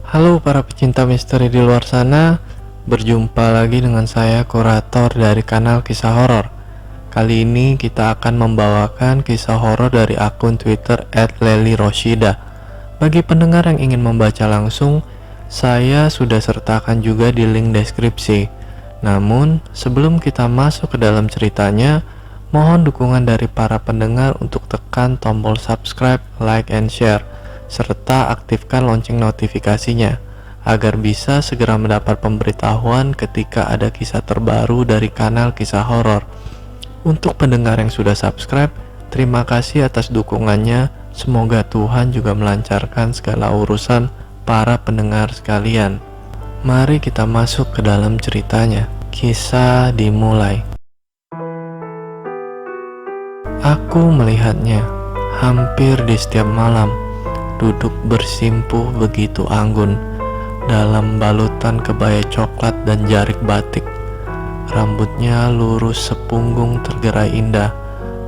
Halo para pecinta misteri di luar sana, berjumpa lagi dengan saya, kurator dari kanal kisah horor. Kali ini kita akan membawakan kisah horor dari akun Twitter @lelyroshida. Bagi pendengar yang ingin membaca langsung, saya sudah sertakan juga di link deskripsi. Namun, sebelum kita masuk ke dalam ceritanya, mohon dukungan dari para pendengar untuk tekan tombol subscribe, like, and share, serta aktifkan lonceng notifikasinya agar bisa segera mendapat pemberitahuan ketika ada kisah terbaru dari kanal kisah horor. Untuk pendengar yang sudah subscribe, terima kasih atas dukungannya. Semoga Tuhan juga melancarkan segala urusan para pendengar sekalian. Mari kita masuk ke dalam ceritanya. Kisah dimulai. Aku melihatnya hampir di setiap malam, duduk bersimpuh begitu anggun dalam balutan kebaya coklat dan jarik batik. Rambutnya lurus sepunggung tergerai indah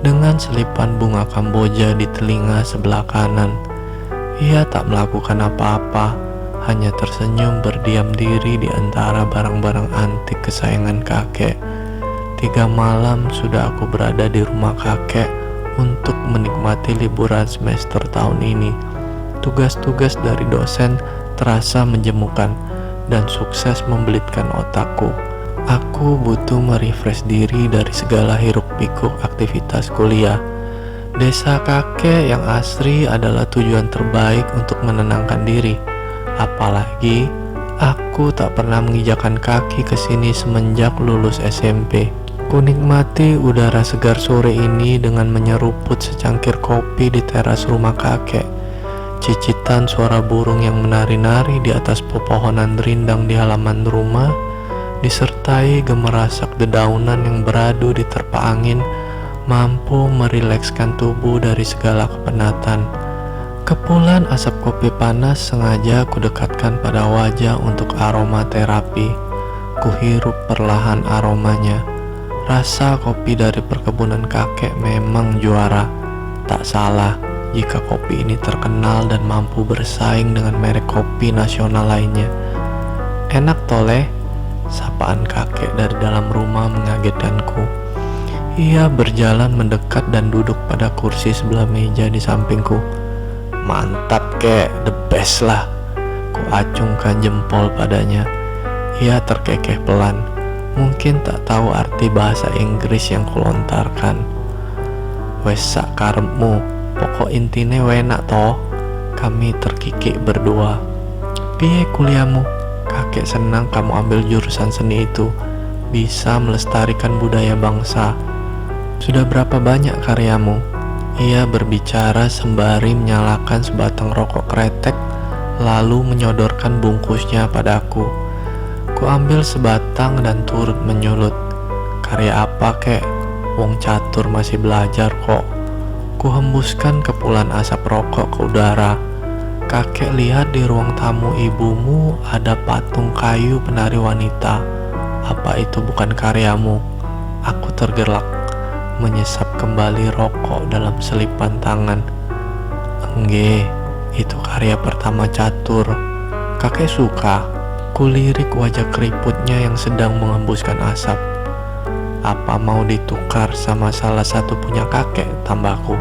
dengan selipan bunga kamboja di telinga sebelah kanan. Ia tak melakukan apa-apa, hanya tersenyum berdiam diri di antara barang-barang antik kesayangan kakek. 3 malam sudah aku berada di rumah kakek untuk menikmati liburan semester tahun ini. Tugas-tugas dari dosen terasa menjemukan dan sukses membelitkan otakku. Aku butuh merefresh diri dari segala hiruk-pikuk aktivitas kuliah. Desa kakek yang asri adalah tujuan terbaik untuk menenangkan diri. Apalagi aku tak pernah menginjakan kaki ke sini semenjak lulus SMP. Ku nikmati udara segar sore ini dengan menyeruput secangkir kopi di teras rumah kakek. Cicitan suara burung yang menari-nari di atas pepohonan rindang di halaman rumah, disertai gemerasak dedaunan yang beradu di terpa angin, mampu merilekskan tubuh dari segala kepenatan. Kepulan asap kopi panas sengaja kudekatkan pada wajah untuk aroma terapi. Kuhirup perlahan aromanya. Rasa kopi dari perkebunan kakek memang juara. Tak salah jika kopi ini terkenal dan mampu bersaing dengan merek kopi nasional lainnya. Enak toleh, sapaan kakek dari dalam rumah mengagetkanku. Ia berjalan mendekat dan duduk pada kursi sebelah meja di sampingku. Mantap kek, the best lah. Ku acungkan jempol padanya. Ia terkekeh pelan. Mungkin tak tahu arti bahasa Inggris yang kulontarkan. Wes sak karepmu, pokok intine wenak toh. Kami terkikik berdua. Piye kuliahmu? Kakek senang kamu ambil jurusan seni itu. Bisa melestarikan budaya bangsa. Sudah berapa banyak karyamu? Ia berbicara sembari menyalakan sebatang rokok kretek, lalu menyodorkan bungkusnya padaku. Ku ambil sebatang dan turut menyulut. Karya apa kek? Wong catur masih belajar kok. Ku hembuskan kepulan asap rokok ke udara. Kakek lihat di ruang tamu ibumu ada patung kayu penari wanita. Apa itu bukan karyamu? Aku tergelak, menyesap kembali rokok dalam selipan tangan. Engge, itu karya pertama catur. Kakek suka. Kulirik wajah keriputnya yang sedang menghembuskan asap. Apa mau ditukar sama salah satu punya kakek, tambahku.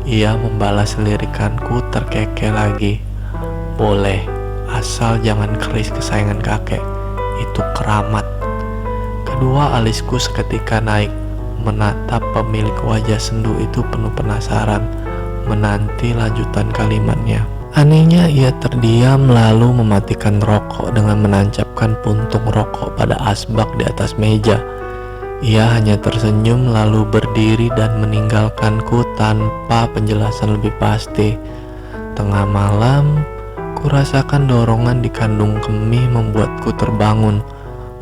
Ia membalas lirikanku terkekeh lagi. Boleh, asal jangan keris kesayangan kakek. Itu keramat. Kedua alisku seketika naik, menatap pemilik wajah sendu itu penuh penasaran, menanti lanjutan kalimatnya. Anehnya ia terdiam lalu mematikan rokok dengan menancapkan puntung rokok pada asbak di atas meja. Ia hanya tersenyum lalu berdiri dan meninggalkanku tanpa penjelasan lebih pasti. Tengah malam, kurasakan dorongan di kandung kemih membuatku terbangun.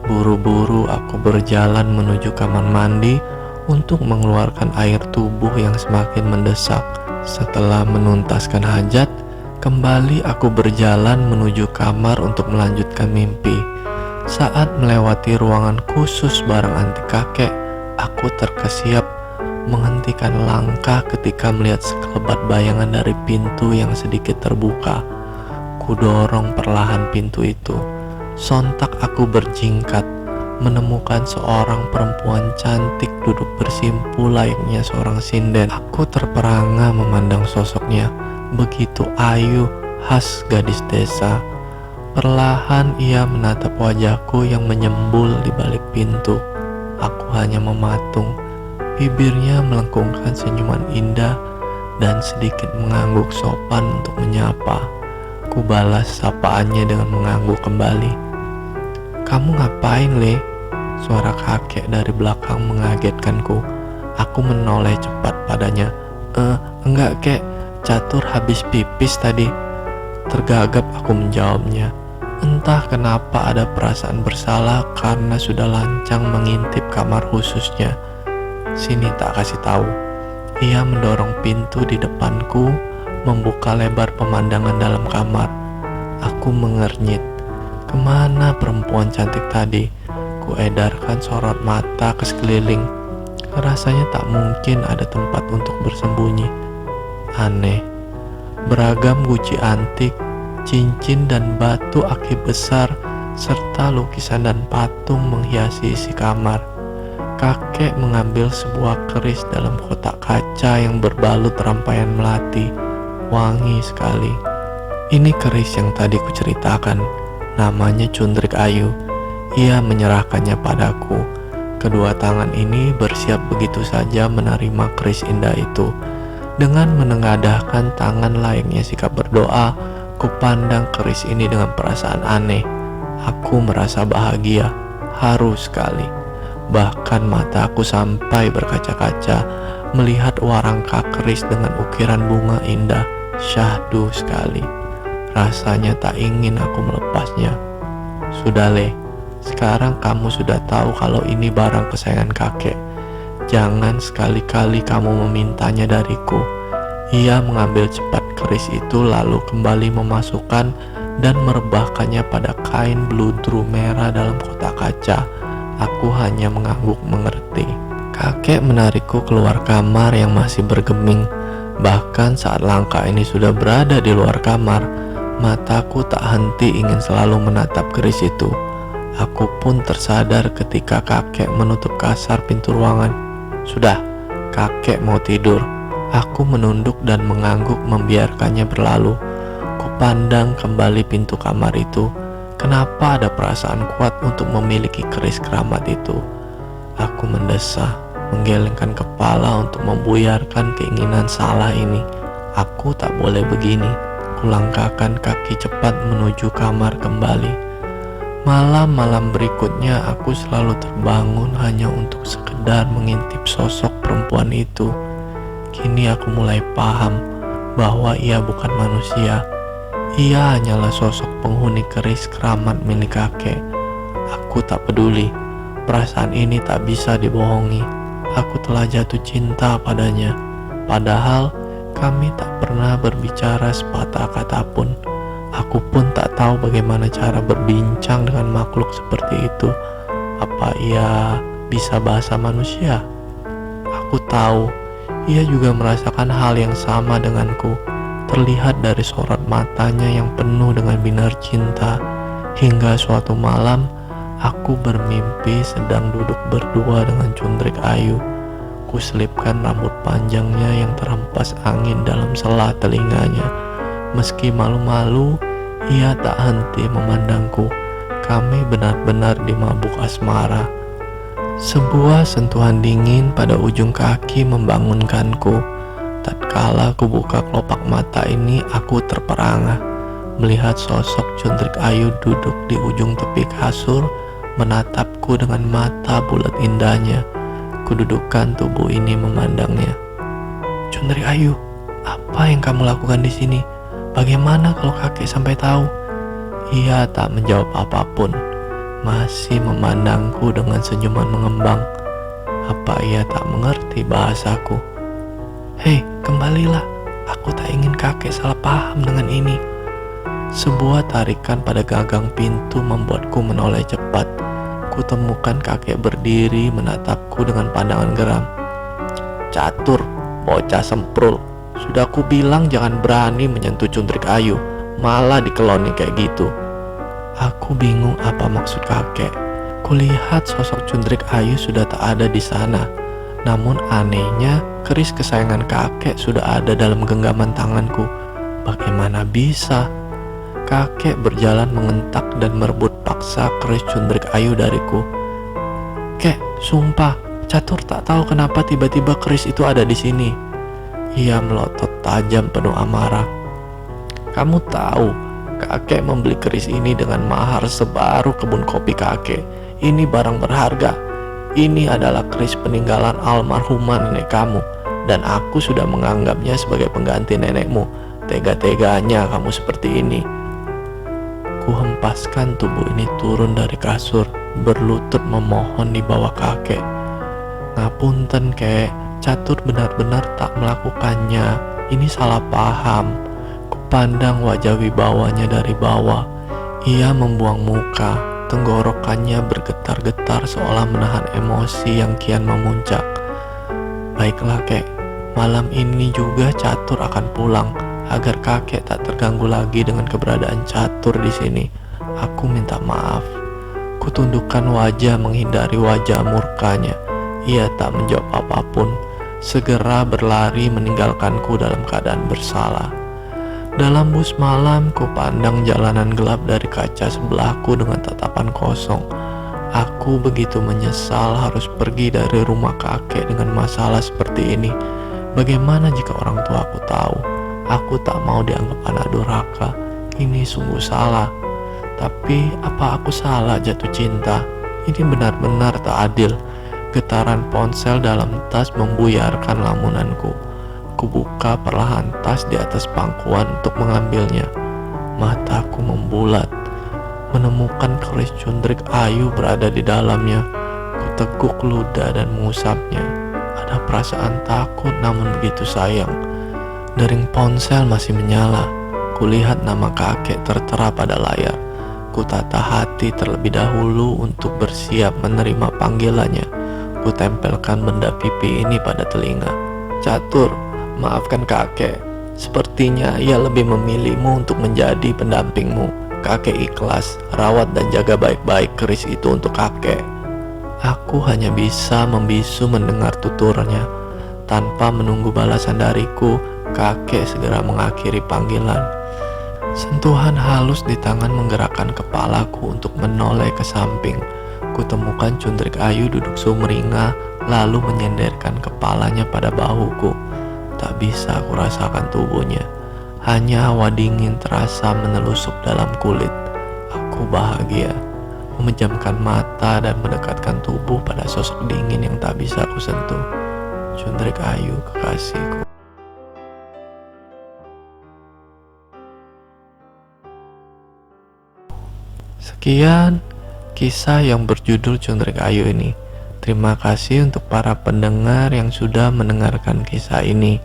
Buru-buru aku berjalan menuju kamar mandi untuk mengeluarkan air tubuh yang semakin mendesak. Setelah menuntaskan hajat, kembali aku berjalan menuju kamar untuk melanjutkan mimpi. Saat melewati ruangan khusus barang antik kakek, aku terkesiap menghentikan langkah ketika melihat sekelebat bayangan dari pintu yang sedikit terbuka. Ku dorong perlahan pintu itu. Sontak aku berjingkat, menemukan seorang perempuan cantik duduk bersimpu layaknya seorang sinden. Aku terperangah memandang sosoknya, begitu ayu, khas gadis desa. Perlahan ia menatap wajahku yang menyembul di balik pintu. Aku hanya mematung. Bibirnya melengkungkan senyuman indah dan sedikit mengangguk sopan untuk menyapa. Ku balas sapaannya dengan mengangguk kembali. "Kamu ngapain, Le?" Suara kakek dari belakang mengagetkanku. Aku menoleh cepat padanya. Enggak, Kek. Catur habis pipis tadi." Tergagap aku menjawabnya. Entah kenapa ada perasaan bersalah karena sudah lancang mengintip kamar khususnya. "Sini, tak kasih tahu." Ia mendorong pintu di depanku, membuka lebar pemandangan dalam kamar. Aku mengernyit. Kemana perempuan cantik tadi? Ku edarkan sorot mata ke sekeliling. Rasanya tak mungkin ada tempat untuk bersembunyi. Aneh. Beragam guci antik, cincin dan batu akik besar, serta lukisan dan patung menghiasi isi kamar. Kakek mengambil sebuah keris dalam kotak kaca yang berbalut rangkaian melati. Wangi sekali. Ini keris yang tadi kuceritakan. Namanya Cundrik Ayu. Ia menyerahkannya padaku. Kedua tangan ini bersiap begitu saja menerima keris indah itu. Dengan menengadahkan tangan layaknya sikap berdoa, kupandang keris ini dengan perasaan aneh. Aku merasa bahagia, haru sekali. Bahkan mataku sampai berkaca-kaca melihat warangka keris dengan ukiran bunga indah. Syahdu sekali. Rasanya tak ingin aku melepasnya. "Sudah, Le. Sekarang kamu sudah tahu kalau ini barang kesayangan kakek. Jangan sekali-kali kamu memintanya dariku." Ia mengambil cepat keris itu lalu kembali memasukkan dan merebahkannya pada kain bludru merah dalam kotak kaca. Aku hanya mengangguk mengerti. Kakek menarikku keluar kamar yang masih bergeming. Bahkan saat langkah ini sudah berada di luar kamar, mataku tak henti ingin selalu menatap keris itu. Aku pun tersadar ketika kakek menutup kasar pintu ruangan. Sudah, kakek mau tidur. Aku menunduk dan mengangguk membiarkannya berlalu. Kupandang kembali pintu kamar itu. Kenapa ada perasaan kuat untuk memiliki keris keramat itu? Aku mendesah, menggelengkan kepala untuk membuyarkan keinginan salah ini. Aku tak boleh begini. Kulangkahkan kaki cepat menuju kamar kembali. Malam-malam berikutnya aku selalu terbangun hanya untuk sekedar mengintip sosok perempuan itu. Kini aku mulai paham bahwa ia bukan manusia. Ia hanyalah sosok penghuni keris keramat milik kakek. Aku tak peduli. Perasaan ini tak bisa dibohongi. Aku telah jatuh cinta padanya. Padahal kami tak pernah berbicara sepatah kata pun. Aku pun tak tahu bagaimana cara berbincang dengan makhluk seperti itu. Apa ia bisa bahasa manusia? Aku tahu ia juga merasakan hal yang sama denganku. Terlihat dari sorot matanya yang penuh dengan binar cinta. Hingga suatu malam aku bermimpi sedang duduk berdua dengan Cundrik Ayu. Kuselipkan rambut panjangnya yang terhempas angin dalam sela telinganya. Meski malu-malu, ia tak henti memandangku. Kami benar-benar dimabuk asmara. Sebuah sentuhan dingin pada ujung kaki membangunkanku. Tatkala ku buka kelopak mata ini, aku terperangah melihat sosok Cundrik Ayu duduk di ujung tepi kasur, menatapku dengan mata bulat indahnya. Kududukkan tubuh ini memandangnya. "Cundrik Ayu, apa yang kamu lakukan di sini? Bagaimana kalau kakek sampai tahu?" Ia tak menjawab apapun, masih memandangku dengan senyuman mengembang. Apa ia tak mengerti bahasaku? "Hei, kembalilah. Aku tak ingin kakek salah paham dengan ini." Sebuah tarikan pada gagang pintu membuatku menoleh cepat. Kutemukan kakek berdiri menatapku dengan pandangan geram. "Catur, bocah semprul. Sudah aku bilang jangan berani menyentuh Cundrik Ayu. malah dikeloni kayak gitu. Aku bingung apa maksud kakek. Kulihat sosok Cundrik Ayu sudah tak ada di sana. Namun anehnya, keris kesayangan kakek sudah ada dalam genggaman tanganku. Bagaimana bisa? Kakek berjalan mengentak dan merebut paksa keris Cundrik Ayu dariku. Kek, sumpah, Catur tak tahu kenapa tiba-tiba keris itu ada di sini. Ia melotot tajam penuh amarah. Kamu tahu, kakek membeli keris ini dengan mahar sebaru kebun kopi kakek. Ini barang berharga. Ini adalah keris peninggalan almarhumah nenek kamu, dan aku sudah menganggapnya sebagai pengganti nenekmu. Tega-teganya kamu seperti ini. Ku hempaskan tubuh ini turun dari kasur, berlutut memohon di bawah kakek. Ngapunten kek, Catur benar-benar tak melakukannya. Ini salah paham. Kupandang wajah wibawanya dari bawah. Ia membuang muka, tenggorokannya bergetar-getar seolah menahan emosi yang kian memuncak. Baiklah kek, malam ini juga Catur akan pulang. Agar kakek tak terganggu lagi dengan keberadaan Catur di sini, aku minta maaf. Kutundukkan wajah menghindari wajah murkanya. Ia tak menjawab apapun, segera berlari meninggalkanku dalam keadaan bersalah. Dalam bus malam, ku pandang jalanan gelap dari kaca sebelahku dengan tatapan kosong. Aku begitu menyesal harus pergi dari rumah kakek dengan masalah seperti ini. Bagaimana jika orang tua aku tahu? Aku tak mau dianggap anak durhaka. Ini sungguh salah. Tapi apa aku salah jatuh cinta? Ini benar-benar tak adil. Getaran ponsel dalam tas membuyarkan lamunanku. Kubuka perlahan tas di atas pangkuan untuk mengambilnya. Mataku membulat. Menemukan keris Cundrik Ayu berada di dalamnya. Kuteguk ludah dan mengusapnya. Ada perasaan takut namun begitu sayang. Dering ponsel masih menyala. Kulihat nama kakek tertera pada layar. Kutata hati terlebih dahulu untuk bersiap menerima panggilannya. Kutempelkan benda pipi ini pada telinga. Catur, maafkan kakek. Sepertinya ia lebih memilihmu untuk menjadi pendampingmu. Kakek ikhlas, rawat dan jaga baik-baik keris itu untuk kakek. Aku hanya bisa membisu mendengar tuturnya. Tanpa menunggu balasan dariku, kakek segera mengakhiri panggilan. Sentuhan halus di tangan menggerakkan kepalaku untuk menoleh ke samping. Kutemukan Cundrik Ayu duduk sumringah, lalu menyenderkan kepalanya pada bahuku. Tak bisa aku rasakan tubuhnya. Hanya hawa dingin terasa menelusup dalam kulit. Aku bahagia, memejamkan mata dan mendekatkan tubuh pada sosok dingin yang tak bisa aku sentuh. Cundrik Ayu, kekasihku. Sekian kisah yang berjudul Cundrik Ayu ini. Terima kasih untuk para pendengar yang sudah mendengarkan kisah ini.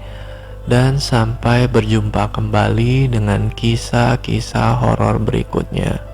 Dan sampai berjumpa kembali dengan kisah-kisah horor berikutnya.